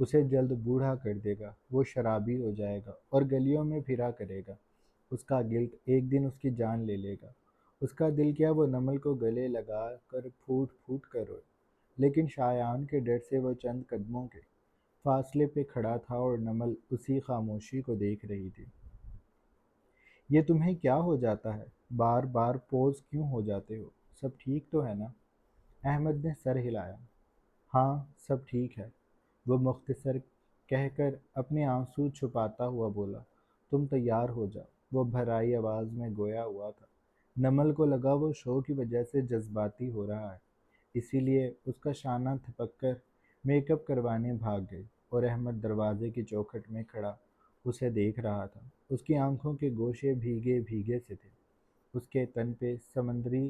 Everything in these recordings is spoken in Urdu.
اسے جلد بوڑھا کر دے گا، وہ شرابی ہو جائے گا اور گلیوں میں پھرا کرے گا۔ اس کا گلٹ ایک دن اس کی جان لے لے گا۔ اس کا دل کیا وہ نمل کو گلے لگا کر پھوٹ پھوٹ کر روئے، لیکن شایان کے ڈر سے وہ چند قدموں کے فاصلے پہ کھڑا تھا اور نمل اسی خاموشی کو دیکھ رہی تھی۔ یہ تمہیں کیا ہو جاتا ہے؟ بار بار پوز کیوں ہو جاتے ہو؟ سب ٹھیک تو ہے نا؟ احمد نے سر ہلایا۔ ہاں سب ٹھیک ہے، وہ مختصر کہہ کر اپنے آنسو چھپاتا ہوا بولا۔ تم تیار ہو جاؤ، وہ بھرائی آواز میں گویا ہوا تھا۔ نمل کو لگا وہ شو کی وجہ سے جذباتی ہو رہا ہے، اسی لیے اس کا شانہ تھپک کر میک اپ کروانے بھاگ گئی، اور احمد دروازے کی چوکھٹ میں کھڑا اسے دیکھ رہا تھا۔ اس کی آنکھوں کے گوشے بھیگے بھیگے سے تھے۔ اس کے تن پہ سمندری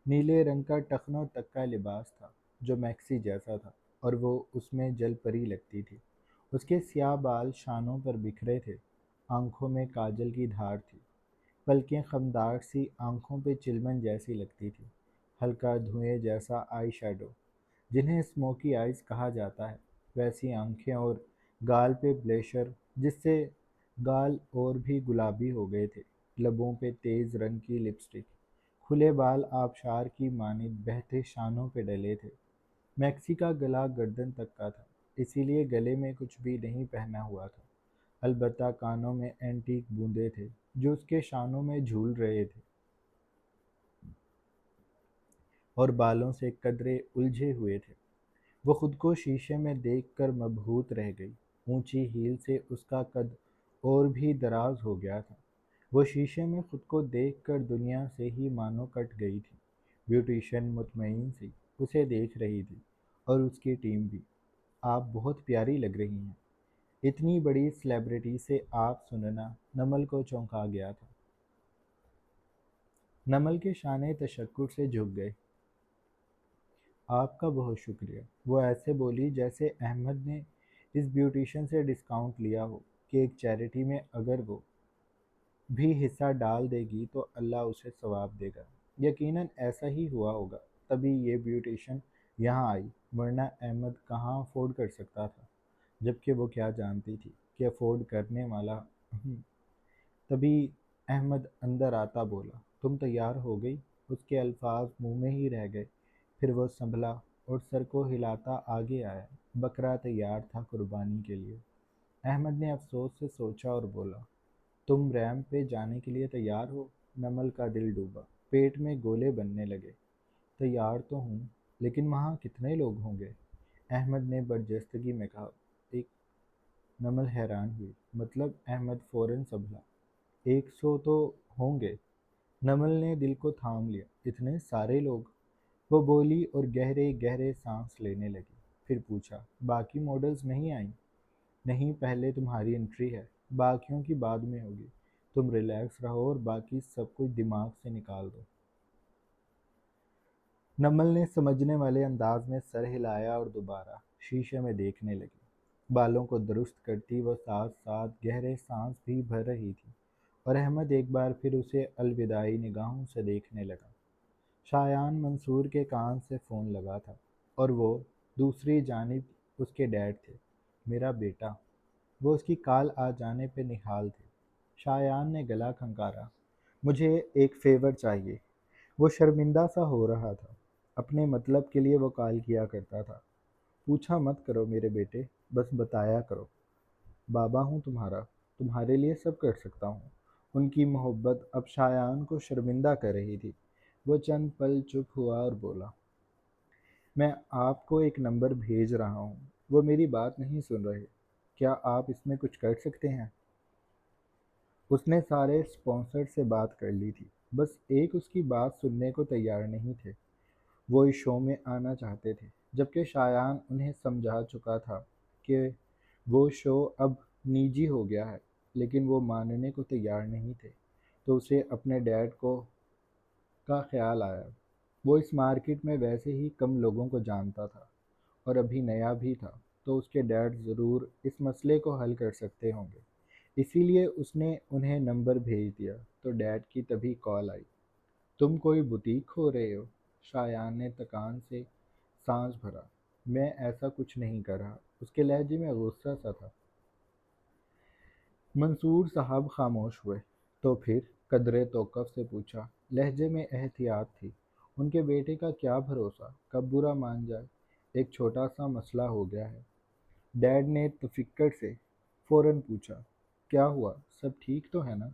نیلے رنگ کا ٹخنوں تک کا لباس تھا جو میکسی جیسا تھا، اور وہ اس میں جل پری لگتی تھی۔ اس کے سیاہ بال شانوں پر بکھرے تھے، آنکھوں میں کاجل کی دھار تھی، پلکیں خمدار سی آنکھوں پہ چلمن جیسی لگتی تھی، ہلکا دھوئیں جیسا آئی شیڈو جنہیں اسموکی آئیز کہا جاتا ہے، ویسی آنکھیں، اور گال پہ بلیشر جس سے گال اور بھی گلابی ہو گئے تھے، لبوں پہ تیز رنگ کی لپسٹک، کھلے بال آبشار کی مانند بہتے شانوں پہ ڈلے تھے۔ میکسی کا گلا گردن تک کا تھا، اسی لیے گلے میں کچھ بھی نہیں پہنا ہوا تھا، البتہ کانوں میں اینٹیک بوندے تھے جو اس کے شانوں میں جھول رہے تھے، اور بالوں سے قدرے الجھے ہوئے تھے۔ وہ خود کو شیشے میں دیکھ کر مبہوت رہ گئی۔ اونچی ہیل سے اس کا قد اور بھی دراز ہو گیا تھا۔ وہ شیشے میں خود کو دیکھ کر دنیا سے ہی مانو کٹ گئی تھی۔ بیوٹیشین مطمئن سی اسے دیکھ رہی تھی، اور اس کی ٹیم بھی۔ آپ بہت پیاری لگ رہی ہیں۔ اتنی بڑی سیلیبریٹی سے آپ سننا نمل کو چونکا گیا تھا۔ نمل کے شانے تشکر سے جھک گئے۔ آپ کا بہت شکریہ، وہ ایسے بولی جیسے احمد نے اس بیوٹیشین سے ڈسکاؤنٹ لیا ہو کہ ایک چیریٹی میں اگر وہ بھی حصہ ڈال دے گی تو اللہ اسے ثواب دے گا۔ یقیناً ایسا ہی ہوا ہوگا، تبھی یہ بیوٹیشین یہاں آئی، ورنہ احمد کہاں افورڈ کر سکتا تھا، جبکہ وہ کیا جانتی تھی کہ افورڈ کرنے والا تبھی احمد اندر آتا بولا، تم تیار ہو گئی؟ اس کے الفاظ منہ میں ہی رہ گئے، پھر وہ سنبھلا اور سر کو ہلاتا آگے آیا۔ بکرا تیار تھا قربانی کے لیے۔ احمد نے افسوس سے سوچا اور بولا، تم ریمپ پہ جانے کے لیے تیار ہو؟ نمل کا دل ڈوبا، پیٹ میں گولے بننے لگے۔ تیار تو ہوں، لیکن وہاں کتنے لوگ ہوں گے؟ احمد نے برجستگی میں کہا۔ ایک نمل حیران ہوئی، مطلب؟ احمد فوراً سنبھلا، 100 تو ہوں گے۔ نمل نے دل کو تھام لیا، اتنے سارے لوگ؟ وہ بولی اور گہرے گہرے سانس لینے لگی، پھر پوچھا، باقی ماڈلز نہیں آئیں؟ نہیں، پہلے تمہاری انٹری ہے، باقیوں کی بعد میں ہوگی۔ تم ریلیکس رہو اور باقی سب کچھ دماغ سے نکال دو۔ نمل نے سمجھنے والے انداز میں سر ہلایا اور دوبارہ شیشے میں دیکھنے لگی۔ بالوں کو درست کرتی وہ ساتھ ساتھ گہرے سانس بھی بھر رہی تھی، اور احمد ایک بار پھر اسے الوداعی نگاہوں سے دیکھنے لگا۔ شایان منصور کے کان سے فون لگا تھا، اور وہ دوسری جانب اس کے ڈیڈ تھے۔ میرا بیٹا، وہ اس کی کال آ جانے پہ نہال تھے۔ شایان نے گلا کھنکارا، مجھے ایک فیور چاہیے۔ وہ شرمندہ سا ہو رہا تھا، اپنے مطلب کے لیے وہ کال کیا کرتا تھا۔ پوچھا مت کرو میرے بیٹے، بس بتایا کرو۔ بابا ہوں تمہارا، تمہارے لیے سب کر سکتا ہوں۔ ان کی محبت اب شایان کو شرمندہ کر رہی تھی۔ وہ چند پل چپ ہوا اور بولا، میں آپ کو ایک نمبر بھیج رہا ہوں، وہ میری بات نہیں سن رہے، کیا آپ اس میں کچھ کر سکتے ہیں؟ اس نے سارے اسپانسر سے بات کر لی تھی، بس ایک اس کی بات سننے کو تیار نہیں تھے۔ وہ اس شو میں آنا چاہتے تھے، جبکہ شایان انہیں سمجھا چکا تھا کہ وہ شو اب نجی ہو گیا ہے، لیکن وہ ماننے کو تیار نہیں تھے۔ تو اسے اپنے ڈیڈ کو کا خیال آیا۔ وہ اس مارکیٹ میں ویسے ہی کم لوگوں کو جانتا تھا، اور ابھی نیا بھی تھا، تو اس کے ڈیڈ ضرور اس مسئلے کو حل کر سکتے ہوں گے۔ اسی لیے اس نے انہیں نمبر بھیج دیا تو ڈیڈ کی تبھی کال آئی۔ تم کوئی بوتیک کھو رہے ہو؟ شایان نے تکان سے سانس بھرا، میں ایسا کچھ نہیں کر رہا، اس کے لہجے میں غصہ سا تھا۔ منصور صاحب خاموش ہوئے، تو پھر قدرے توقف سے پوچھا۔ لہجے میں احتیاط تھی۔ ان کے بیٹے کا کیا بھروسہ، کب برا مان جائے۔ ایک چھوٹا سا مسئلہ ہو گیا ہے۔ ڈیڈ نے تفکر سے فوراً پوچھا، کیا ہوا، سب ٹھیک تو ہے نا؟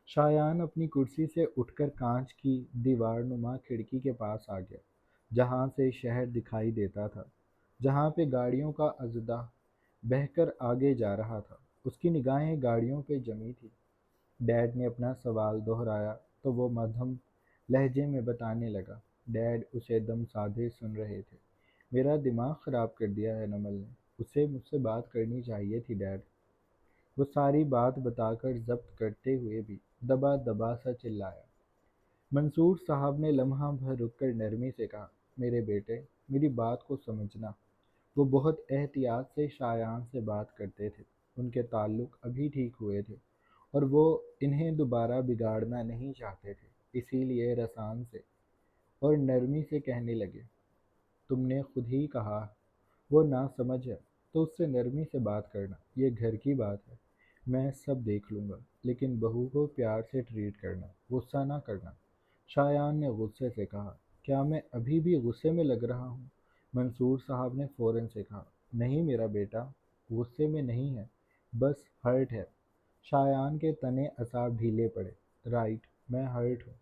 شایان اپنی کرسی سے اٹھ کر کانچ کی دیوار نما کھڑکی کے پاس آ گیا، جہاں سے شہر دکھائی دیتا تھا، جہاں پہ گاڑیوں کا اژدھا بہہ کر آگے جا رہا تھا۔ اس کی نگاہیں گاڑیوں پہ جمی تھی۔ ڈیڈ نے اپنا سوال دہرایا تو وہ مدھم لہجے میں بتانے لگا۔ ڈیڈ اسے دم سادھے سن رہے تھے۔ میرا دماغ خراب کر دیا ہے نمل نے، اسے مجھ سے بات کرنی چاہیے تھی ڈیڈ۔ وہ ساری بات بتا کر ضبط کرتے ہوئے بھی دبا دبا سا چلایا۔ منصور صاحب نے لمحہ بھر رک کر نرمی سے کہا، میرے بیٹے، میری بات کو سمجھنا۔ وہ بہت احتیاط سے شایان سے بات کرتے تھے۔ ان کے تعلق ابھی ٹھیک ہوئے تھے اور وہ انہیں دوبارہ بگاڑنا نہیں چاہتے تھے، اسی لیے رسان سے اور نرمی سے کہنے لگے، تم نے خود ہی کہا وہ ناسمجھ ہے، تو اس سے نرمی سے بات کرنا، یہ گھر کی بات ہے۔ میں سب دیکھ لوں گا، لیکن بہو کو پیار سے ٹریٹ کرنا، غصہ نہ کرنا۔ شایان نے غصے سے کہا، کیا میں ابھی بھی غصے میں لگ رہا ہوں؟ منصور صاحب نے فوراً سے کہا، نہیں میرا بیٹا، غصے میں نہیں ہے، بس ہرٹ ہے۔ شایان کے تنے اعصاب ڈھیلے پڑے۔ رائٹ، میں ہرٹ ہوں۔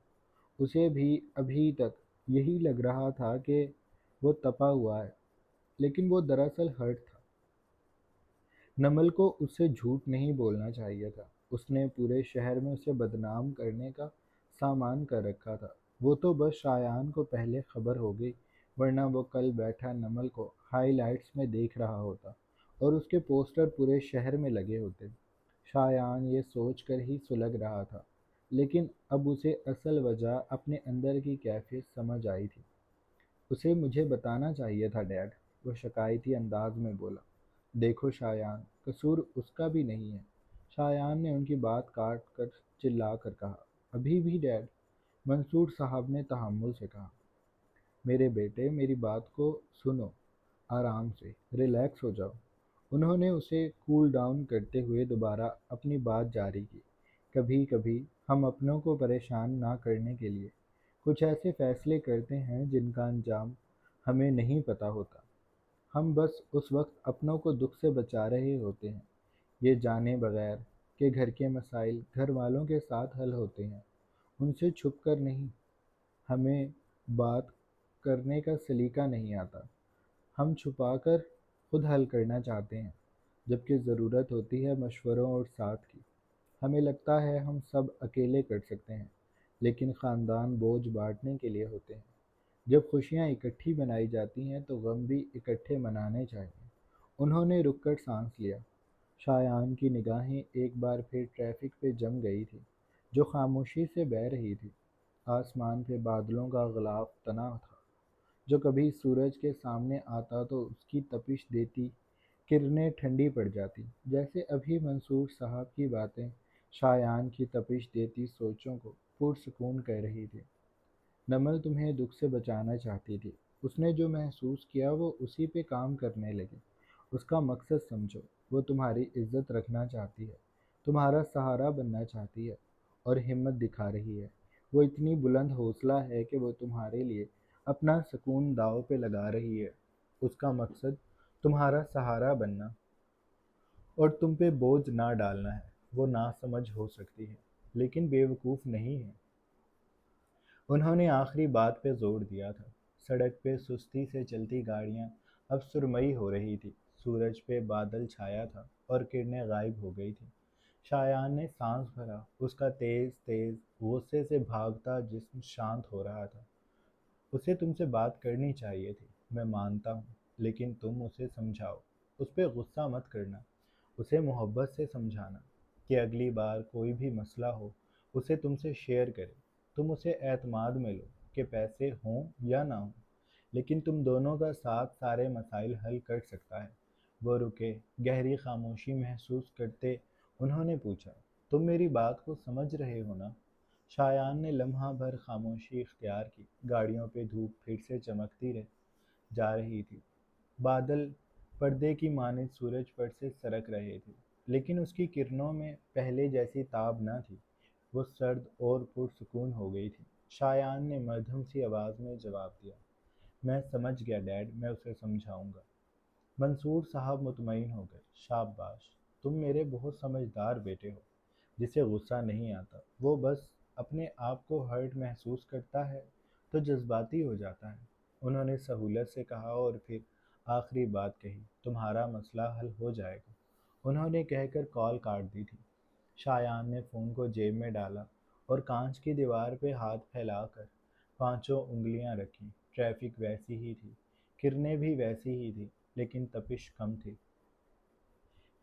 اسے بھی ابھی تک یہی لگ رہا تھا کہ وہ تپا ہوا ہے، لیکن وہ دراصل ہرٹ تھا۔ نمل کو اس سے جھوٹ نہیں بولنا چاہیے تھا۔ اس نے پورے شہر میں اسے بدنام کرنے کا سامان کر رکھا تھا۔ وہ تو بس شایان کو پہلے خبر ہو گئی، ورنہ وہ کل بیٹھا نمل کو ہائی لائٹس میں دیکھ رہا ہوتا اور اس کے پوسٹر پورے شہر میں لگے ہوتے۔ شایان یہ سوچ کر ہی سلگ رہا تھا، لیکن اب اسے اصل وجہ اپنے اندر کی کیفیت سمجھ آئی تھی۔ اسے مجھے بتانا چاہیے تھا ڈیڈ، وہ شکایتی انداز میں بولا۔ دیکھو شایان، قصور اس کا بھی نہیں ہے۔ شایان نے ان کی بات کاٹ کر چلا کر کہا، ابھی بھی ڈیڈ؟ منصور صاحب نے تحمل سے کہا، میرے بیٹے میری بات کو سنو، آرام سے، ریلیکس ہو جاؤ۔ انہوں نے اسے کول ڈاؤن کرتے ہوئے دوبارہ اپنی بات جاری کی۔ کبھی کبھی ہم اپنوں کو پریشان نہ کرنے کے لیے کچھ ایسے فیصلے کرتے ہیں جن کا انجام ہمیں نہیں پتہ ہوتا۔ ہم بس اس وقت اپنوں کو دکھ سے بچا رہے ہوتے ہیں، یہ جانے بغیر کہ گھر کے مسائل گھر والوں کے ساتھ حل ہوتے ہیں، ان سے چھپ کر نہیں۔ ہمیں بات کرنے کا سلیقہ نہیں آتا، ہم چھپا کر خود حل کرنا چاہتے ہیں، جبکہ ضرورت ہوتی ہے مشوروں اور ساتھ کی۔ ہمیں لگتا ہے ہم سب اکیلے کر سکتے ہیں، لیکن خاندان بوجھ بانٹنے کے لیے ہوتے ہیں۔ جب خوشیاں اکٹھی منائی جاتی ہیں تو غم بھی اکٹھے منانے چاہیے۔ انہوں نے رک کر سانس لیا۔ شایان کی نگاہیں ایک بار پھر ٹریفک پہ جم گئی تھی، جو خاموشی سے بہہ رہی تھی۔ آسمان پہ بادلوں کا غلاف تنا تھا، جو کبھی سورج کے سامنے آتا تو اس کی تپش دیتی کرنیں ٹھنڈی پڑ جاتی، جیسے ابھی منصور صاحب کی باتیں شایان کی تپش دیتی سوچوں کو پرسکون کر رہی تھی۔ نمل تمہیں دکھ سے بچانا چاہتی تھی۔ اس نے جو محسوس کیا وہ اسی پہ کام کرنے لگی۔ اس کا مقصد سمجھو، وہ تمہاری عزت رکھنا چاہتی ہے، تمہارا سہارا بننا چاہتی ہے اور ہمت دکھا رہی ہے۔ وہ اتنی بلند حوصلہ ہے کہ وہ تمہارے لیے اپنا سکون داؤ پہ لگا رہی ہے۔ اس کا مقصد تمہارا سہارا بننا اور تم پہ بوجھ نہ ڈالنا ہے۔ وہ ناسمجھ ہو سکتی ہے، لیکن بیوقوف نہیں ہے۔ انہوں نے آخری بات پہ زور دیا تھا۔ سڑک پہ سستی سے چلتی گاڑیاں اب سرمئی ہو رہی تھی، سورج پہ بادل چھایا تھا اور کرنیں غائب ہو گئی تھیں۔ شایان نے سانس بھرا، اس کا تیز تیز غصے سے بھاگتا جسم شانت ہو رہا تھا۔ اسے تم سے بات کرنی چاہیے تھی، میں مانتا ہوں، لیکن تم اسے سمجھاؤ، اس پہ غصہ مت کرنا، اسے محبت سے سمجھانا کہ اگلی بار کوئی بھی مسئلہ ہو اسے تم سے شیئر کرے۔ تم اسے اعتماد میں لو کہ پیسے ہوں یا نہ ہوں، لیکن تم دونوں کا ساتھ سارے مسائل حل کر سکتا ہے۔ وہ رکے، گہری خاموشی محسوس کرتے انہوں نے پوچھا، تم میری بات کو سمجھ رہے ہو نا؟ شایان نے لمحہ بھر خاموشی اختیار کی۔ گاڑیوں پہ دھوپ پھر سے چمکتی جا رہی تھی، بادل پردے کی مانند سورج پر سے سرک رہے تھے، لیکن اس کی کرنوں میں پہلے جیسی تاب نہ تھی، وہ سرد اور پرسکون ہو گئی تھی۔ شایان نے مدھم سی آواز میں جواب دیا، میں سمجھ گیا ڈیڈ، میں اسے سمجھاؤں گا۔ منصور صاحب مطمئن ہو گئے، شاباش، تم میرے بہت سمجھدار بیٹے ہو، جسے غصہ نہیں آتا، وہ بس اپنے آپ کو ہرٹ محسوس کرتا ہے تو جذباتی ہو جاتا ہے۔ انہوں نے سہولت سے کہا اور پھر آخری بات کہی، تمہارا مسئلہ حل ہو جائے گا۔ انہوں نے کہہ کر کال کاٹ دی تھی۔ شایان نے فون کو جیب میں ڈالا اور کانچ کی دیوار پہ ہاتھ پھیلا کر پانچوں انگلیاں رکھیں۔ ٹریفک ویسی ہی تھی، کرنیں بھی ویسی ہی تھی، لیکن تپش کم تھی،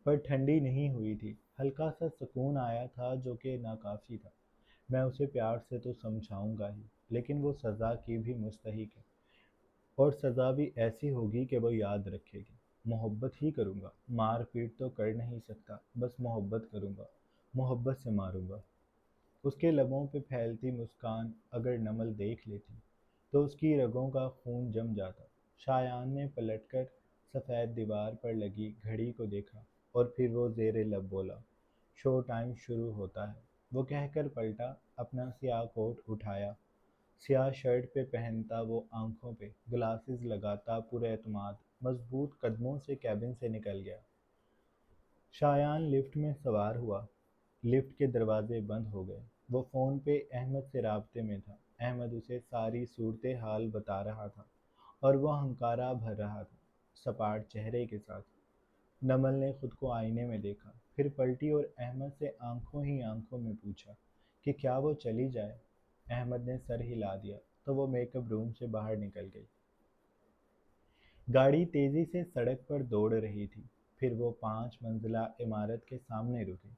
پر ٹھنڈی نہیں ہوئی تھی۔ ہلکا سا سکون آیا تھا جو کہ ناکافی تھا۔ میں اسے پیار سے تو سمجھاؤں گا ہی، لیکن وہ سزا کی بھی مستحق ہے، اور سزا بھی ایسی ہوگی کہ وہ یاد رکھے گی۔ محبت ہی کروں گا، مار پیٹ تو کر نہیں سکتا، بس محبت کروں گا، محبت سے ماروں گا۔ اس کے لبوں پہ پھیلتی مسکان اگر نمل دیکھ لیتی تو اس کی رگوں کا خون جم جاتا۔ شایان نے پلٹ کر سفید دیوار پر لگی گھڑی کو دیکھا اور پھر وہ زیر لب بولا، شو ٹائم شروع ہوتا ہے۔ وہ کہہ کر پلٹا، اپنا سیاہ کوٹ اٹھایا، سیاہ شرٹ پہ پہنتا وہ آنکھوں پہ گلاسز لگاتا پر اعتماد مضبوط قدموں سے کیبن سے نکل گیا۔ شایان لفٹ میں سوار ہوا۔ لفٹ کے دروازے بند ہو گئے۔ وہ فون پہ احمد سے رابطے میں تھا۔ احمد اسے ساری صورتحال بتا رہا تھا اور وہ ہنکارا بھر رہا تھا، سپاٹ چہرے کے ساتھ۔ نمل نے خود کو آئینے میں دیکھا، پھر پلٹی اور احمد سے آنکھوں ہی آنکھوں میں پوچھا کہ کیا وہ چلی جائے؟ احمد نے سر ہلا دیا تو وہ میک اپ روم سے باہر نکل گئی۔ گاڑی تیزی سے سڑک پر دوڑ رہی تھی، پھر وہ 5 منزلہ عمارت کے سامنے رکی۔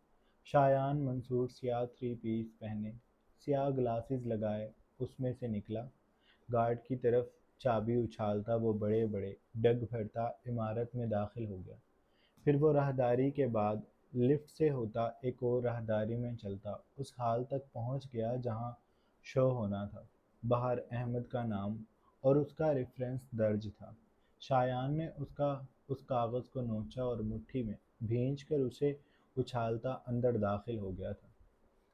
شایان منصور سیاہ 3 پیس پہنے، سیاہ گلاسز لگائے اس میں سے نکلا۔ گارڈ کی طرف چابی اچھالتا وہ بڑے بڑے ڈگ بھرتا عمارت میں داخل ہو گیا۔ پھر وہ راہداری کے بعد لفٹ سے ہوتا ایک اور راہداری میں چلتا اس حال تک پہنچ گیا جہاں شو ہونا تھا۔ باہر احمد کا نام اور اس کا ریفرنس درج تھا۔ شایان نے اس کاغذ کو نوچا اور مٹھی میں بھینچ کر اسے اچھالتا اندر داخل ہو گیا تھا۔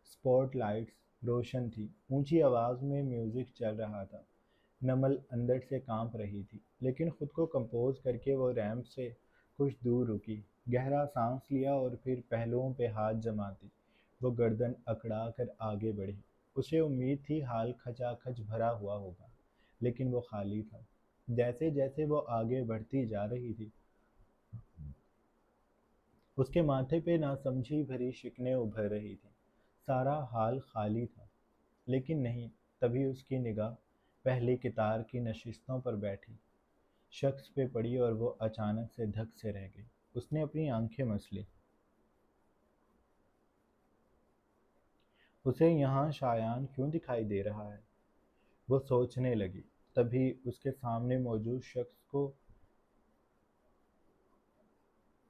سپاٹ لائٹس روشن تھی، اونچی آواز میں میوزک چل رہا تھا۔ نمل اندر سے کانپ رہی تھی، لیکن خود کو کمپوز کر کے وہ ریمپ سے کچھ دور رکی، گہرا سانس لیا اور پھر پہلوؤں پہ ہاتھ جماتی وہ گردن اکڑا کر آگے بڑھی۔ اسے امید تھی حال کھچا کھچ بھرا ہوا ہوگا، لیکن وہ خالی تھا۔ جیسے جیسے وہ آگے بڑھتی جا رہی تھی، اس کے ماتھے پہ ناسمجھی بھری شکنیں ابھر رہی تھیں۔ سارا حال خالی تھا، لیکن نہیں۔ تبھی اس کی نگاہ پہلی قطار کی نشستوں پر بیٹھی شخص پہ پڑی اور وہ اچانک سے دھک سے رہ گئی۔ اس نے اپنی آنکھیں مس لیں۔ اسے یہاں شایان کیوں دکھائی دے رہا ہے؟ وہ سوچنے لگی۔ تبھی اس کے سامنے موجود شخص کو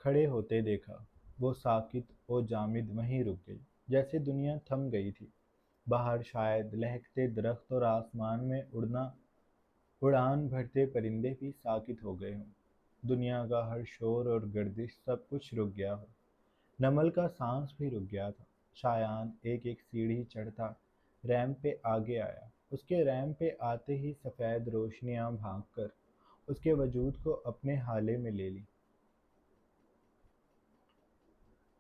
کھڑے ہوتے دیکھا۔ وہ ساکت و جامد وہیں رک گئی، جیسے دنیا تھم گئی تھی۔ باہر شاید لہکتے درخت اور آسمان میں اڑان بھرتے پرندے بھی ساکت ہو گئے ہوں۔ دنیا کا ہر شور اور گردش سب کچھ رک گیا ہو۔ نمل کا سانس بھی رک گیا تھا۔ شایان ایک ایک سیڑھی چڑھتا ریمپ پہ آگے آیا۔ اس کے ریمپ پہ آتے ہی سفید روشنیاں بھاگ کر اس کے وجود کو اپنے ہالے میں لے لی۔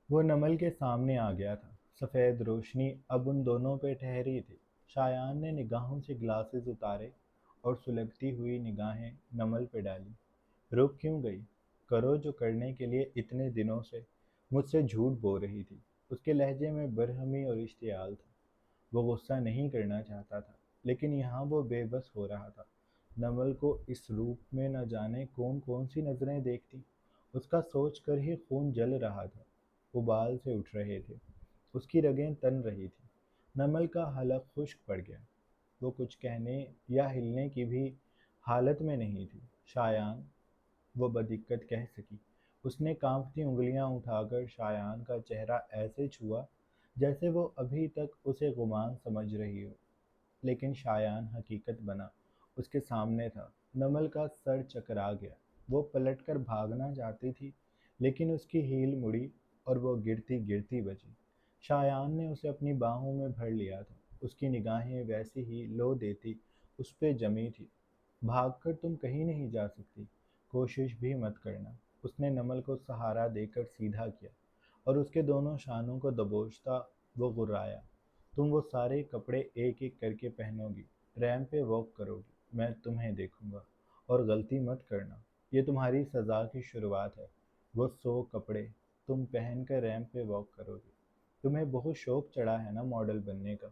وہ نمل کے سامنے آ گیا تھا۔ سفید روشنی اب ان دونوں پہ ٹھہری تھی۔ شایان نے نگاہوں سے گلاسز اتارے اور سلگتی ہوئی نگاہیں نمل پہ ڈالی۔ رک کیوں گئی؟ کرو جو کرنے کے لیے اتنے دنوں سے مجھ سے جھوٹ بول رہی تھی۔ اس کے لہجے میں برہمی اور اشتعال تھا۔ وہ غصہ نہیں کرنا چاہتا تھا، لیکن یہاں وہ بے بس ہو رہا تھا۔ نمل کو اس روپ میں نہ جانے کون کون سی نظریں دیکھتی۔ اس کا سوچ کر ہی خون جل رہا تھا، ابال سے اٹھ رہے تھے، اس کی رگیں تن رہی تھیں۔ نمل کا حلق خشک پڑ گیا۔ وہ کچھ کہنے یا ہلنے کی بھی حالت میں نہیں تھی۔ شایان، وہ بدقت کہہ سکی۔ اس نے کانپتی انگلیاں اٹھا کر شایان کا چہرہ ایسے چھوا جیسے وہ ابھی تک اسے گمان سمجھ رہی ہو، لیکن شایان حقیقت بنا اس کے سامنے تھا۔ نمل کا سر چکرا گیا۔ وہ پلٹ کر بھاگنا چاہتی تھی لیکن اس کی ہیل مڑی اور وہ گرتی گرتی بچی۔ شایان نے اسے اپنی باہوں میں بھر لیا تھا، اس کی نگاہیں ویسی ہی لو دیتی اس پہ جمی تھی۔ بھاگ کر تم کہیں نہیں جا سکتی، کوشش بھی مت کرنا۔ اس نے نمل کو سہارا دے کر سیدھا کیا اور اس کے دونوں شانوں کو دبوچتا وہ غرایا۔ تم وہ سارے کپڑے ایک ایک کر کے پہنو گی، ریمپ پہ واک کرو گی، میں تمہیں دیکھوں گا، اور غلطی مت کرنا، یہ تمہاری سزا کی شروعات ہے۔ وہ 100 کپڑے تم پہن کر ریمپ پہ واک کرو گی۔ تمہیں بہت شوق چڑھا ہے نا ماڈل بننے کا،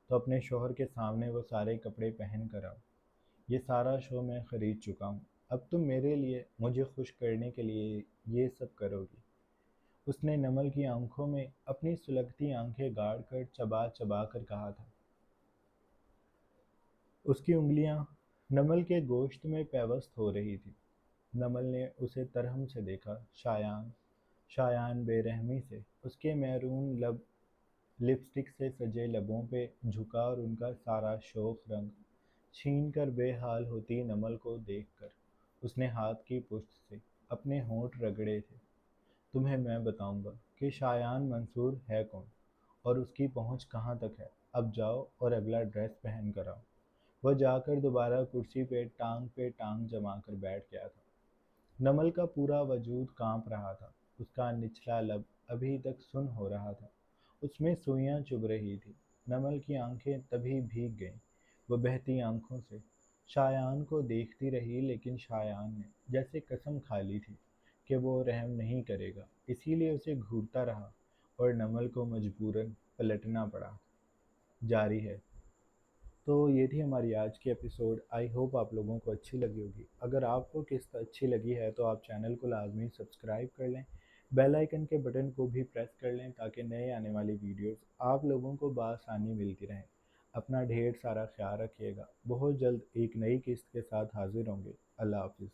تو اپنے شوہر کے سامنے وہ سارے کپڑے پہن کر آؤ۔ یہ سارا شو میں خرید چکا ہوں، اب تم میرے لیے مجھے خوش کرنے کے لیے یہ سب کرو گی۔ اس نے نمل کی آنکھوں میں اپنی سلگتی آنکھیں گاڑ کر چبا چبا کر کہا تھا۔ اس کی انگلیاں نمل کے گوشت میں پیوست ہو رہی تھی۔ نمل نے اسے ترہم سے دیکھا۔ شایان بے رحمی سے اس کے میرون لپسٹک سے سجے لبوں پہ جھکا اور ان کا سارا شوخ رنگ چھین کر بے حال ہوتی نمل کو دیکھ کر اس نے ہاتھ کی پشت سے اپنے ہونٹ رگڑے تھے۔ تمہیں میں بتاؤں گا کہ شایان منصور ہے کون اور اس کی پہنچ کہاں تک ہے۔ اب جاؤ اور اگلا ڈریس پہن کر آؤ۔ وہ جا کر دوبارہ کرسی پہ ٹانگ جما کر بیٹھ گیا تھا۔ نمل کا پورا وجود کانپ رہا تھا، اس کا نچلا لب ابھی تک سن ہو رہا تھا، اس میں سوئیاں چبھ رہی تھی۔ نمل کی آنکھیں تبھی بھیگ گئیں، وہ بہتی آنکھوں سے شایان کو دیکھتی رہی، لیکن شایان نے جیسے قسم کھا لی تھی کہ وہ رحم نہیں کرے گا، اسی لیے اسے گھورتا رہا اور نمل کو مجبوراً پلٹنا پڑا۔ جاری ہے۔ تو یہ تھی ہماری آج کی ایپیسوڈ، آئی ہوپ آپ لوگوں کو اچھی لگی ہوگی۔ اگر آپ کو قسط اچھی لگی ہے تو آپ چینل کو لازمی سبسکرائب کر لیں، بیل آئیکن کے بٹن کو بھی پریس کر لیں تاکہ نئے آنے والی ویڈیوز آپ لوگوں کو بآسانی ملتی رہیں۔ اپنا ڈھیر سارا خیال رکھیے گا، بہت جلد ایک نئی قسط کے ساتھ حاضر ہوں گے۔ اللہ حافظ۔